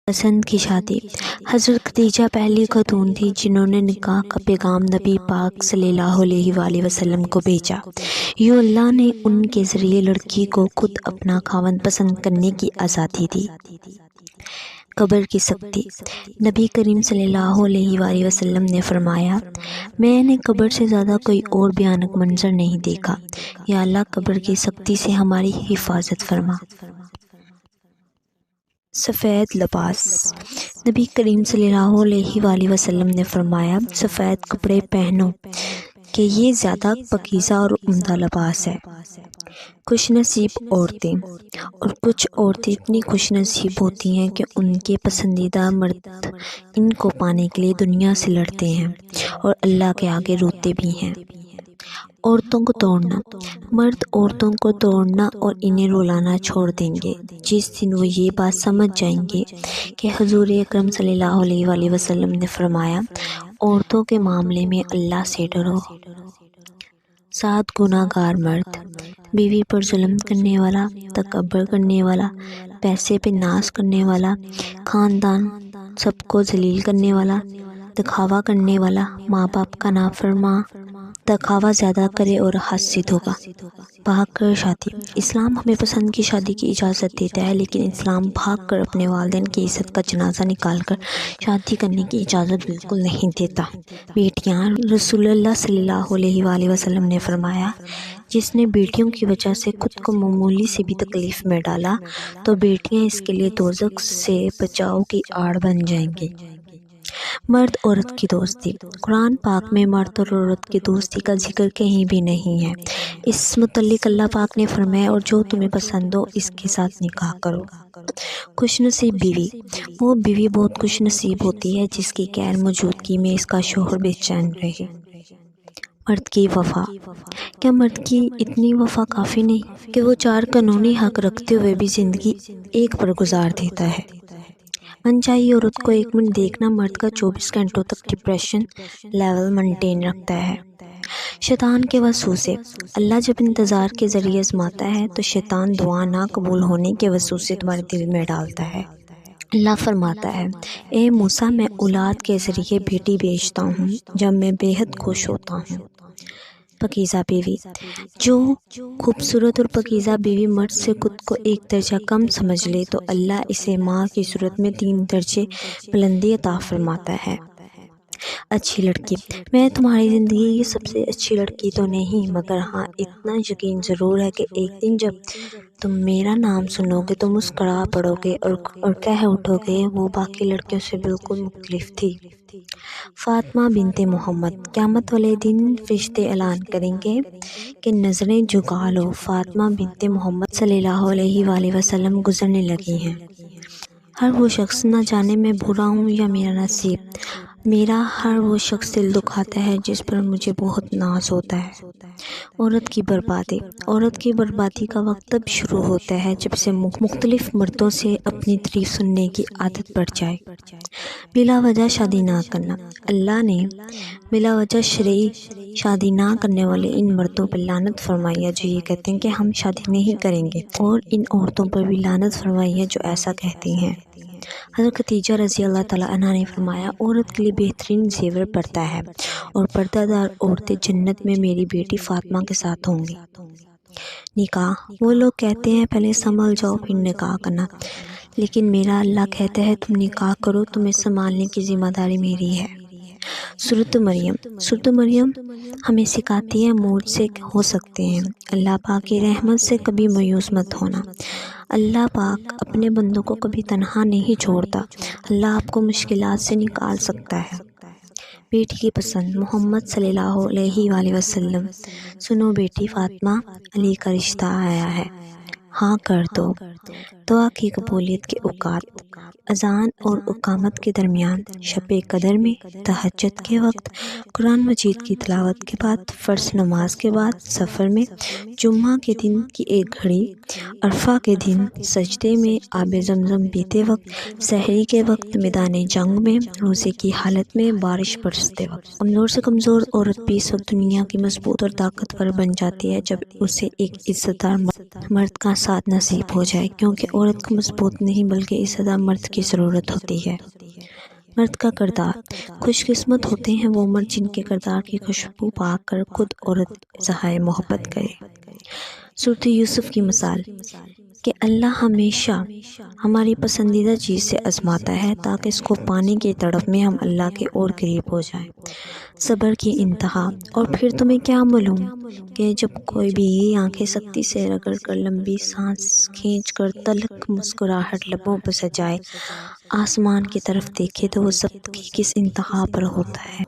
پسند کی شادی۔ حضرت خدیجہ پہلی خاتون تھی جنہوں نے نکاح کا پیغام نبی پاک صلی اللہ علیہ وآلہ وسلم کو بھیجا۔ یوں اللہ نے ان کے ذریعے لڑکی کو خود اپنا خاوند پسند کرنے کی آزادی دی۔ قبر کی سختی۔ نبی کریم صلی اللہ علیہ وآلہ وسلم نے فرمایا، میں نے قبر سے زیادہ کوئی اور بھیانک منظر نہیں دیکھا۔ یا اللہ قبر کی سختی سے ہماری حفاظت فرما۔ سفید لباس۔ نبی کریم صلی اللہ علیہ وآلہ وسلم نے فرمایا، سفید کپڑے پہنو کہ یہ زیادہ پاکیزہ اور عمدہ لباس ہے۔ خوش نصیب عورتیں۔ اور کچھ عورتیں اتنی خوش نصیب ہوتی ہیں کہ ان کے پسندیدہ مرد ان کو پانے کے لیے دنیا سے لڑتے ہیں اور اللہ کے آگے روتے بھی ہیں۔ عورتوں کو توڑنا۔ مرد عورتوں کو توڑنا اور انہیں رلانا چھوڑ دیں گے جس دن وہ یہ بات سمجھ جائیں گے کہ حضور اکرم صلی اللہ علیہ وآلہ وسلم نے فرمایا، عورتوں کے معاملے میں اللہ سے ڈرو۔ 7 گناہ گار مرد۔ بیوی پر ظلم کرنے والا، تکبر کرنے والا، پیسے پہ ناز کرنے والا، خاندان سب کو ذلیل کرنے والا، دکھاوا کرنے والا، ماں باپ کا نافرمان، دکھاوا زیادہ کرے اور حاسد ہوگا۔ بھاگ کر شادی۔ اسلام ہمیں پسند کی شادی کی اجازت دیتا ہے، لیکن اسلام بھاگ کر اپنے والدین کی عزت کا جنازہ نکال کر شادی کرنے کی اجازت بالکل نہیں دیتا۔ بیٹیاں۔ رسول اللہ صلی اللہ علیہ وآلہ وسلم نے فرمایا، جس نے بیٹیوں کی وجہ سے خود کو معمولی سے بھی تکلیف میں ڈالا تو بیٹیاں اس کے لیے دوزخ سے بچاؤ کی آڑ بن جائیں گی۔ مرد عورت کی دوستی۔ قرآن پاک میں مرد اور عورت کی دوستی کا ذکر کہیں بھی نہیں ہے۔ اس متعلق اللہ پاک نے فرمایا، اور جو تمہیں پسند ہو اس کے ساتھ نکاح کرو۔ خوش نصیب بیوی۔ وہ بیوی بہت خوش نصیب ہوتی ہے جس کی غیر موجودگی میں اس کا شوہر بے چین رہے۔ مرد کی وفا۔ کیا مرد کی اتنی وفا کافی نہیں کہ وہ 4 قانونی حق رکھتے ہوئے بھی زندگی ایک پر گزار دیتا ہے؟ منچائی عورت کو 1 منٹ دیکھنا مرد کا 24 گھنٹوں تک ڈپریشن لیول مینٹین رکھتا ہے۔ شیطان کے وسوسے۔ اللہ جب انتظار کے ذریعے آزماتا ہے تو شیطان دعا نہ قبول ہونے کے وسوسے تمہارے دل میں ڈالتا ہے۔ اللہ فرماتا ہے، اے موسیٰ، میں اولاد کے ذریعے بیٹی بھیجتا ہوں جب میں بے حد خوش ہوتا ہوں۔ پاکیزہ بیوی۔ جو خوبصورت اور پاکیزہ بیوی مرد سے خود کو 1 درجہ کم سمجھ لے تو اللہ اسے ماں کی صورت میں 3 درجے بلندی عطا فرماتا ہے۔ اچھی لڑکی۔ میں تمہاری زندگی کی سب سے اچھی لڑکی تو نہیں، مگر ہاں اتنا یقین ضرور ہے کہ ایک دن جب تم میرا نام سنو گے تو مسکرا پڑو گے اور کہہ اٹھو گے، وہ باقی لڑکیوں سے بالکل مختلف تھی۔ فاطمہ بنت محمد۔ قیامت والے دن فرشتے اعلان کریں گے کہ نظریں جھکا لو، فاطمہ بنت محمد صلی اللہ علیہ وآلہ وسلم گزرنے لگی ہیں۔ ہر وہ شخص، نہ جانے میں برا ہوں یا میرا نصیب، میرا ہر وہ شخص دل دکھاتا ہے جس پر مجھے بہت ناز ہوتا ہے۔ عورت کی بربادی۔ عورت کی بربادی کا وقت تب شروع ہوتا ہے جب سے مختلف مردوں سے اپنی تعریف سننے کی عادت پڑ جائے۔ بلا وجہ شادی نہ کرنا۔ اللہ نے بلا وجہ شرعی شادی نہ کرنے والے ان مردوں پر لعنت فرمائی ہے جو یہ کہتے ہیں کہ ہم شادی نہیں کریں گے، اور ان عورتوں پر بھی لعنت فرمائی ہے جو ایسا کہتی ہیں۔ حضرت خدیجہ رضی اللہ تعالیٰ عنہا نے فرمایا، عورت کے لیے بہترین زیور پردہ ہے، اور پردہ دار عورتیں جنت میں میری بیٹی فاطمہ کے ساتھ ہوں گی۔ نکاح۔ وہ لوگ کہتے ہیں پہلے سنبھل جاؤ پھر نکاح کرنا، لیکن میرا اللہ کہتا ہے تم نکاح کرو، تمہیں سنبھالنے کی ذمہ داری میری ہے۔ سورۃ مریم۔ سورۃ مریم ہمیں سکھاتی ہے موت سے ہو سکتے ہیں، اللہ پاک کی رحمت سے کبھی مایوس مت ہونا۔ اللہ پاک اپنے بندوں کو کبھی تنہا نہیں چھوڑتا، اللہ آپ کو مشکلات سے نکال سکتا ہے۔ بیٹی کی پسند۔ محمد صلی اللہ علیہ وآلہ وسلم۔ سنو بیٹی فاطمہ، علی کا رشتہ آیا ہے، ہاں کر دو۔ دعا کی قبولیت کے اوقات۔ اذان اور اقامت کے درمیان، شب قدر میں، تہجد کے وقت، قرآن مجید کی تلاوت کے بعد، فرض نماز کے بعد، سفر میں، جمعہ کے دن کی 1 گھڑی، عرفہ کے دن، سجدے میں، آب زمزم پیتے وقت، سحری کے وقت، میدان جنگ میں، روزے کی حالت میں، بارش برستے وقت۔ کمزور سے کمزور عورت بھی اس وقت دنیا کی مضبوط اور طاقتور بن جاتی ہے جب اسے ایک عزت دار مرد کا ساتھ نصیب ہو جائے، کیونکہ عورت کو مضبوط نہیں بلکہ اس زیادہ مرد کی ضرورت ہوتی ہے۔ مرد کا کردار۔ خوش قسمت ہوتے ہیں وہ مرد جن کے کردار کی خوشبو پا کر خود عورت اظہار محبت کرے۔ سورۃ یوسف کی مثال کہ اللہ ہمیشہ ہماری پسندیدہ چیز سے آزماتا ہے تاکہ اس کو پانے کی تڑپ میں ہم اللہ کے اور قریب ہو جائیں۔ صبر کی انتہا۔ اور پھر تمہیں کیا معلوم کہ جب کوئی بھی آنکھیں سختی سے رگڑ کر لمبی سانس کھینچ کر تلخ مسکراہٹ لبوں پر سجائے آسمان کی طرف دیکھے تو وہ ضبط کی کس انتہا پر ہوتا ہے۔